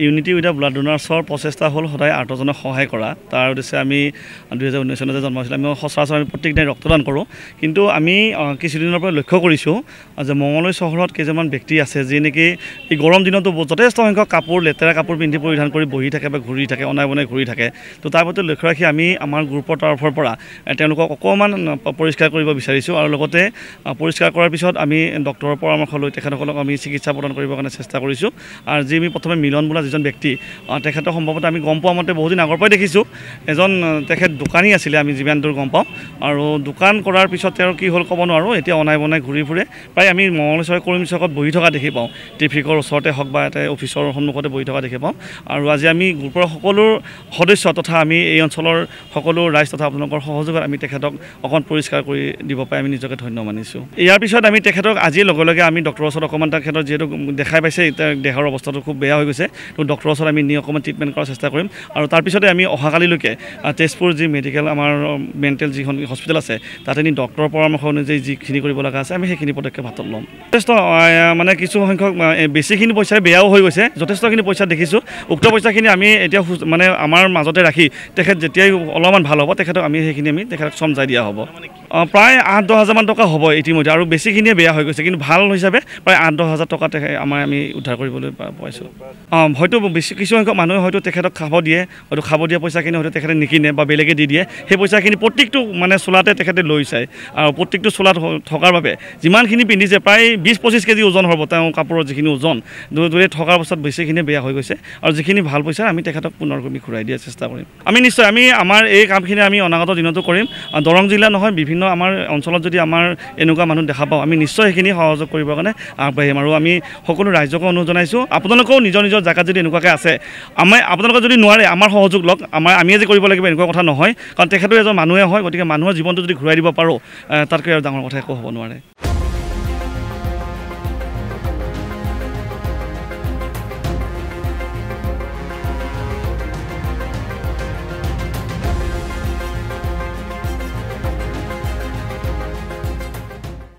Unity with blood ডোনাৰ্ছৰ প্ৰচেষ্টা হ'ল সদায় আৰ্তজনক সহায় কৰা। তাৰ উদ্দেশ্যে আমি 2019 চনতে জন্ম হৈছিল। আমি সচৰাচৰ আমি প্ৰত্যেক দিনাই ৰক্তদান কৰোঁ। কিন্তু আমি কিছুদিনৰ পৰা লক্ষ্য কৰিছোঁ যে মঙলদৈ চহৰত কেইজনমান ব্যক্তি আছে যি নেকি এই গৰম দিনতো যথেষ্ট সংখ্যক কাপোৰ লেতেৰা কাপোৰ পিন্ধি পৰিধান কৰি বহি থাকে বা ঘূৰি থাকে, অনাই বনাই ঘূৰি থাকে। তো তাৰ প্ৰতি লক্ষ্য ৰাখি আমি আমাৰ গ্ৰুপৰ তৰফৰ পৰা তেওঁলোকক অকণমান পৰিষ্কাৰ কৰিব বিচাৰিছোঁ আৰু লগতে পৰিষ্কাৰ কৰাৰ পিছত আমি ডক্টৰৰ পৰামৰ্শ লৈ তেখেতসকলক আমি চিকিৎসা প্ৰদান কৰিবৰ কাৰণে চেষ্টা কৰিছোঁ। আৰু যি আমি প্ৰথমে মিলন বোলা যিজন ব্যক্তি তেখেতক সম্ভৱতঃ আমি গম পোৱা মতে বহুদিন আগৰ পৰাই দেখিছোঁ। এজন তেখেত দোকানী আছিলে, আমি যিমান দূৰ গম পাওঁ। আৰু দোকান কৰাৰ পিছত তেওঁৰ কি হ'ল ক'ব নোৱাৰোঁ। এতিয়া অনাই বনাই ঘূৰি ফুৰে। প্ৰায় আমি মঙলদৈ চহৰ কৰ্মী চকত বহি থকা দেখি পাওঁ। ট্ৰেফিকৰ ওচৰতে হওক বা এটা অফিচৰ সন্মুখতে বহি থকা দেখি পাওঁ। আৰু আজি আমি গ্ৰুপৰ সকলো সদস্য তথা আমি এই অঞ্চলৰ সকলো ৰাইজ তথা আপোনালোকৰ সহযোগত আমি তেখেতক অকণ পৰিষ্কাৰ কৰি দিব পাই আমি নিজকে ধন্য মানিছোঁ। ইয়াৰ পিছত আমি তেখেতক আজিৰ লগে লগে আমি ডক্টৰৰ ওচৰত অকণমান তেখেতৰ যিহেতু দেখাই পাইছে এতিয়া দেহৰ অৱস্থাটো খুব বেয়া হৈ গৈছে। তো ডক্টৰৰ ওচৰত আমি নি অকণমান ট্ৰিটমেণ্ট কৰাৰ চেষ্টা কৰিম। আৰু তাৰপিছতে আমি অহাকালিলৈকে তেজপুৰ যি মেডিকেল আমাৰ মেণ্টেল যিখন হস্পিটেল আছে তাতে নি ডক্টৰৰ পৰামৰ্শ অনুযায়ী যিখিনি কৰিব লগা আছে আমি সেইখিনি পদক্ষেপ হাতত ল'ম। যথেষ্ট মানে কিছু সংখ্যক বেছিখিনি পইচাৰে বেয়াও হৈ গৈছে। যথেষ্টখিনি পইচা দেখিছোঁ। উক্ত পইচাখিনি আমি এতিয়া মানে আমাৰ মাজতে ৰাখি তেখেত যেতিয়াই অলপমান ভাল হ'ব তেখেতক আমি সেইখিনি আমি তেখেতক চমজাই দিয়া হ'ব। প্ৰায় 8-10 হাজাৰমান টকা হ'ব ইতিমধ্যে। আৰু বেছিখিনিয়ে বেয়া হৈ গৈছে, কিন্তু ভাল হিচাপে প্ৰায় 8-10 হাজাৰ টকা আমি উদ্ধাৰ কৰিবলৈ পাইছোঁ। হয়তো বেছি কিছুসংখ্যক মানুহে হয়তো তেখেতক খাব দিয়ে, হয়তো খাব দিয়া পইচাখিনি হয়তো তেখেতে নিকিনে বা বেলেগে দি দিয়ে। সেই পইচাখিনি প্ৰত্যেকটো মানে চোলাতে তেখেতে লৈ যায়। আৰু প্ৰত্যেকটো চোলাত থকাৰ বাবে যিমানখিনি পিন্ধিছে প্ৰায় 20-25 কেজি ওজন হ'ব তেওঁ কাপোৰৰ যিখিনি ওজন দূৰে থকাৰ পাছত বেছিখিনি বেয়া হৈ গৈছে। আৰু যিখিনি ভাল পইচা আমি তেখেতক পুনৰ ঘূৰাই দিয়াৰ চেষ্টা কৰিম। আমি নিশ্চয় আমাৰ এই কামখিনি আমি অনাগত দিনতো কৰিম। দৰং জিলা নহয়, বিভিন্ন আমাৰ অঞ্চলত যদি আমাৰ এনেকুৱা মানুহ দেখা পাওঁ আমি নিশ্চয় সেইখিনি সহযোগ কৰিবৰ কাৰণে আগবাঢ়িম। আৰু আমি সকলো ৰাইজকো অনুৰোধ জনাইছোঁ আপোনালোকেও নিজৰ নিজৰ জেগাত যদি এনেকুৱাকৈ আছে আপোনালোকে যদি নোৱাৰে আমাৰ সহযোগ লওক। আমিয়ে যে কৰিব লাগিব এনেকুৱা কথা নহয়, কাৰণ তেখেতো এজন মানুহে হয়। গতিকে মানুহৰ জীৱনটো যদি ঘূৰাই দিব পাৰোঁ তাতকৈ আৰু ডাঙৰ কথা একো হ'ব নোৱাৰে।